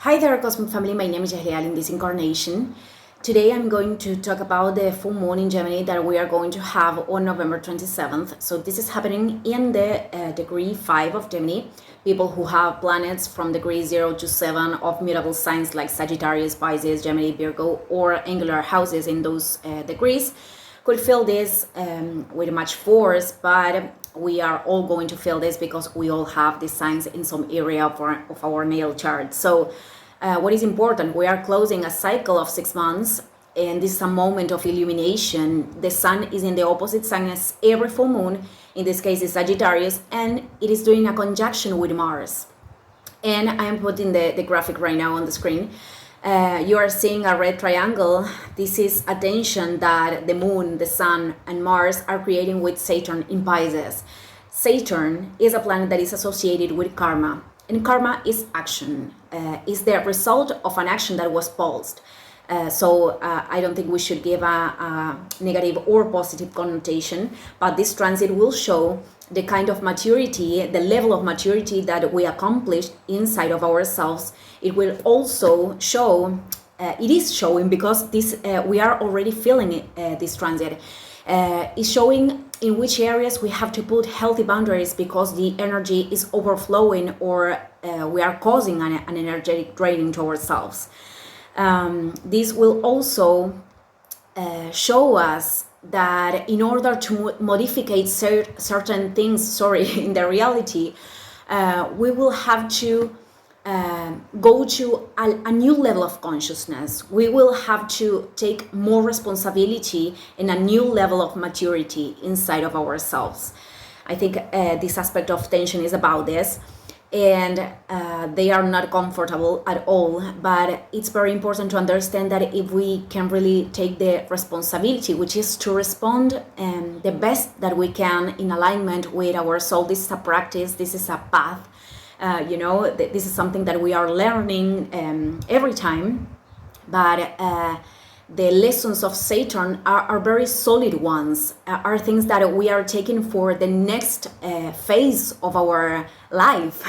Hi there, Cosmic Family. My name is Jahlial in this incarnation. Today I'm going to talk about the full moon in Gemini that we are going to have on November 27th. So this is happening in the degree 5 of Gemini. People who have planets from degree 0 to 7 of mutable signs like Sagittarius, Pisces, Gemini, Virgo, or angular houses in those degrees could feel this with much force, but we are all going to feel this because we all have these signs in some area of our natal chart. So what is important, we are closing a cycle of 6 months, and this is a moment of illumination. The sun is in the opposite sign as every full moon, in this case is Sagittarius, and it is doing a conjunction with Mars. And I am putting the graphic right now on the screen. You are seeing a red triangle. This is a tension that the moon, the sun, and Mars are creating with Saturn in Pisces. Saturn is a planet that is associated with karma, and karma is action, is the result of an action that was pulsed. So I don't think we should give a negative or positive connotation, but this transit will show the kind of maturity, the level of maturity that we accomplished inside of ourselves. It will also show, it is showing because this we are already feeling it, this transit. Is showing in which areas we have to put healthy boundaries because the energy is overflowing, or we are causing an energetic draining to ourselves. This will also show us that in order to modify certain things, in the reality, we will have to go to a new level of consciousness. We will have to take more responsibility and a new level of maturity inside of ourselves. I think this aspect of tension is about this, and they are not comfortable at all, but it's very important to understand that if we can really take the responsibility, which is to respond the best that we can in alignment with our soul. This is a practice, this is a path. This is something that we are learning every time, but the lessons of Saturn are very solid ones, are things that we are taking for the next phase of our life.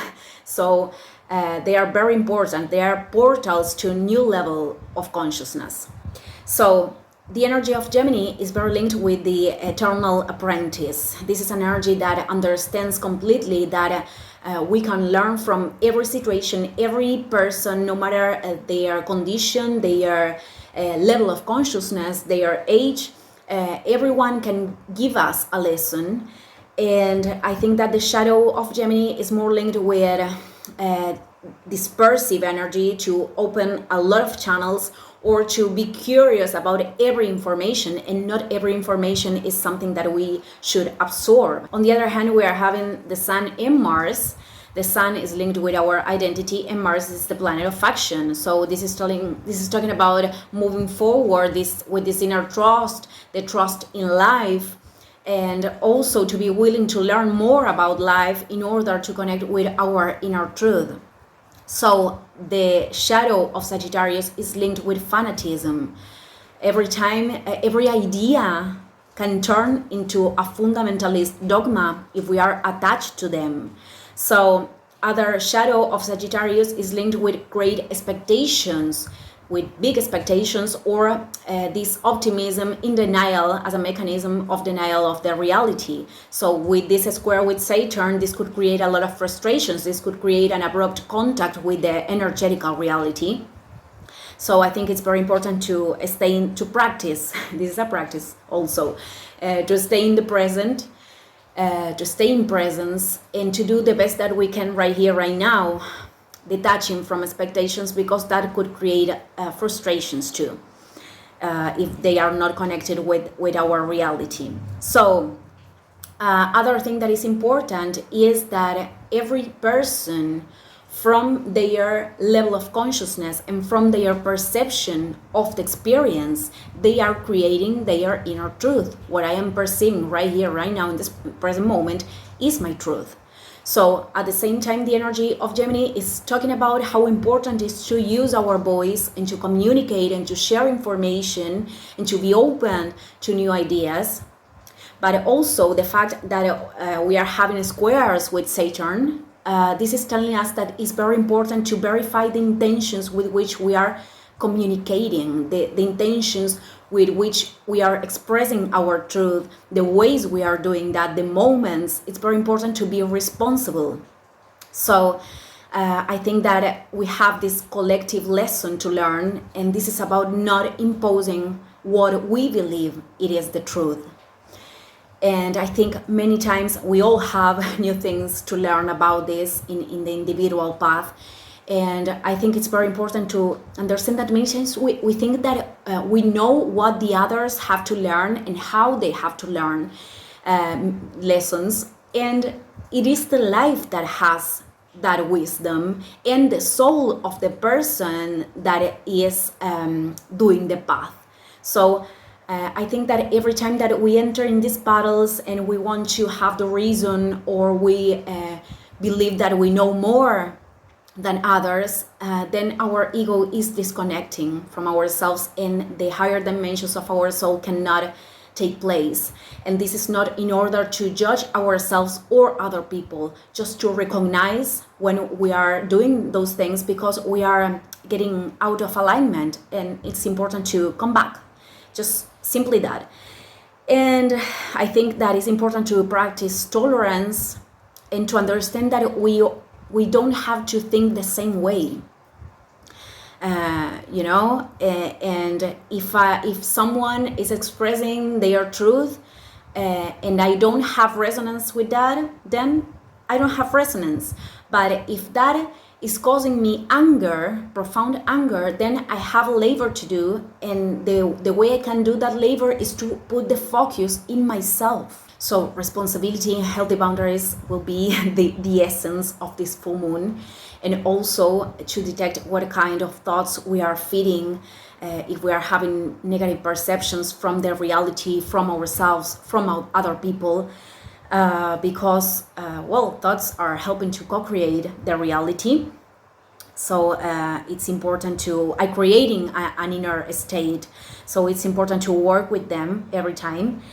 So they are very important. They are portals to a new level of consciousness. So the energy of Gemini is very linked with the eternal apprentice. This is an energy that understands completely that we can learn from every situation, every person, no matter their condition, their level of consciousness, their age. Everyone can give us a lesson. And I think that the shadow of Gemini is more linked with dispersive energy, to open a lot of channels or to be curious about every information, and not every information is something that we should absorb. On the other hand, we are having the sun and Mars. The sun is linked with our identity, and Mars is the planet of action. So this is talking about moving forward with this inner trust, the trust in life, and also to be willing to learn more about life in order to connect with our inner truth. So the shadow of Sagittarius is linked with fanatism. Every time, every idea can turn into a fundamentalist dogma if we are attached to them. So other shadow of Sagittarius is linked with great expectations, with big expectations, or this optimism in denial as a mechanism of denial of the reality. So with this square with Saturn, this could create a lot of frustrations. This could create an abrupt contact with the energetical reality. So I think it's very important to to practice. This is a practice also, to stay in the present, to stay in presence, and to do the best that we can right here, right now, detaching from expectations, because that could create frustrations too, if they are not connected with our reality. So other thing that is important is that every person, from their level of consciousness and from their perception of the experience, they are creating their inner truth. What I am perceiving right here, right now, in this present moment, is my truth. So at the same time, the energy of Gemini is talking about how important it is to use our voice and to communicate and to share information and to be open to new ideas. But also the fact that we are having squares with Saturn this is telling us that it's very important to verify the intentions with which we are communicating, the intentions with which we are expressing our truth, the ways we are doing that, the moments. It's very important to be responsible. So I think that we have this collective lesson to learn, and this is about not imposing what we believe it is the truth. And I think many times we all have new things to learn about this in the individual path. And I think it's very important to understand that many times we think that we know what the others have to learn and how they have to learn lessons. And it is the life that has that wisdom and the soul of the person that is doing the path. So I think that every time that we enter in these battles and we want to have the reason, or we believe that we know more than others, then our ego is disconnecting from ourselves, and the higher dimensions of our soul cannot take place. And this is not in order to judge ourselves or other people, just to recognize when we are doing those things because we are getting out of alignment, and it's important to come back. Just simply that. And I think that it's important to practice tolerance and to understand that we don't have to think the same way. And if someone is expressing their truth and I don't have resonance with that, then I don't have resonance. But if that is causing me anger, profound anger, then I have labor to do, and the way I can do that labor is to put the focus in myself. So responsibility and healthy boundaries will be the essence of this full moon, and also to detect what kind of thoughts we are feeding, if we are having negative perceptions from the reality, from ourselves, from other people, because thoughts are helping to co-create the reality. So it's important to creating an inner state. So it's important to work with them every time.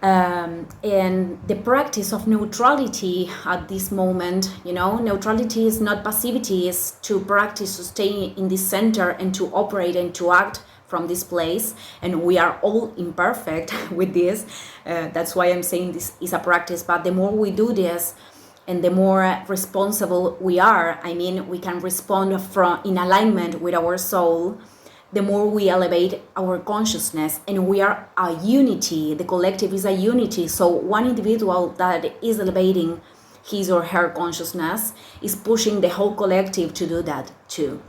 And the practice of neutrality at this moment, neutrality is not passivity, is to practice to stay in this center and to operate and to act from this place. And we are all imperfect with this. That's why I'm saying this is a practice. But the more we do this, and the more responsible we are, we can respond in alignment with our soul, the more we elevate our consciousness, and we are a unity. The collective is a unity. So one individual that is elevating his or her consciousness is pushing the whole collective to do that too.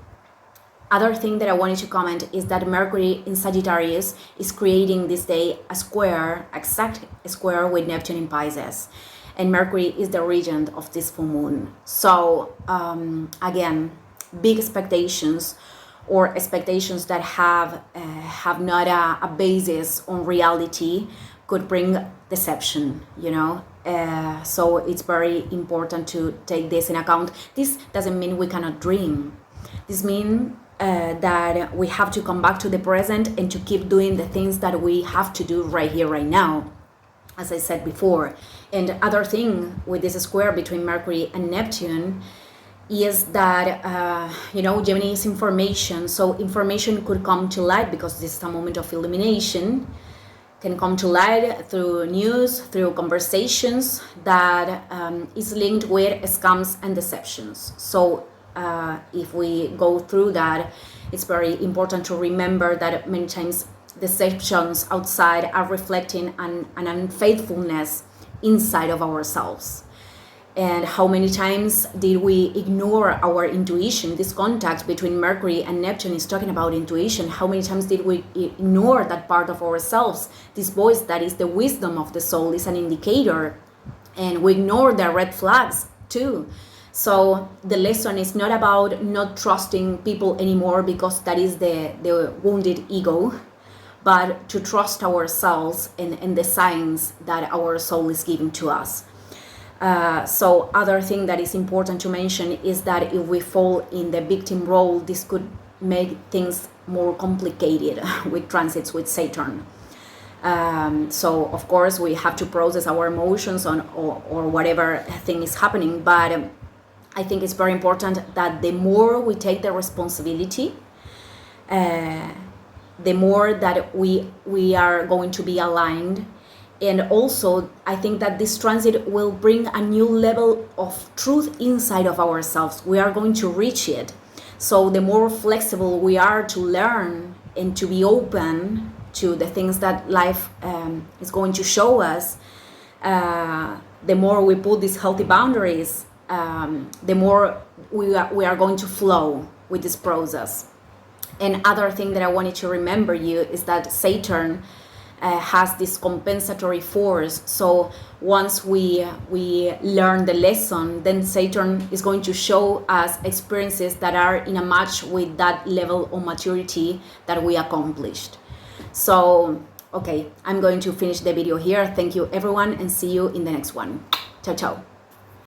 Other thing that I wanted to comment is that Mercury in Sagittarius is creating this day exact square with Neptune in Pisces. And Mercury is the regent of this full moon. So again, big expectations, or expectations that have not a basis on reality, could bring deception, so it's very important to take this in account. This doesn't mean we cannot dream. This means that we have to come back to the present and to keep doing the things that we have to do right here, right now, as I said before. And other thing with this square between Mercury and Neptune is that, Gemini is information. So information could come to light because this is a moment of illumination, can come to light through news, through conversations that is linked with scams and deceptions. So if we go through that, it's very important to remember that many times deceptions outside are reflecting an unfaithfulness inside of ourselves. And how many times did we ignore our intuition? This contact between Mercury and Neptune is talking about intuition. How many times did we ignore that part of ourselves? This voice that is the wisdom of the soul is an indicator. And we ignore the red flags too. So the lesson is not about not trusting people anymore, because that is the wounded ego, but to trust ourselves and the signs that our soul is giving to us. So other thing that is important to mention is that if we fall in the victim role, this could make things more complicated with transits with Saturn. So of course we have to process our emotions or whatever thing is happening, but I think it's very important that the more we take the responsibility, the more that we are going to be aligned. And also, I think that this transit will bring a new level of truth inside of ourselves. We are going to reach it. So the more flexible we are to learn and to be open to the things that life is going to show us, the more we put these healthy boundaries, the more we are going to flow with this process. And other thing that I wanted to remember you is that Saturn has this compensatory force. So once we learn the lesson, then Saturn is going to show us experiences that are in a match with that level of maturity that we accomplished. So, okay, I'm going to finish the video here. Thank you everyone, and see you in the next one. Ciao, ciao.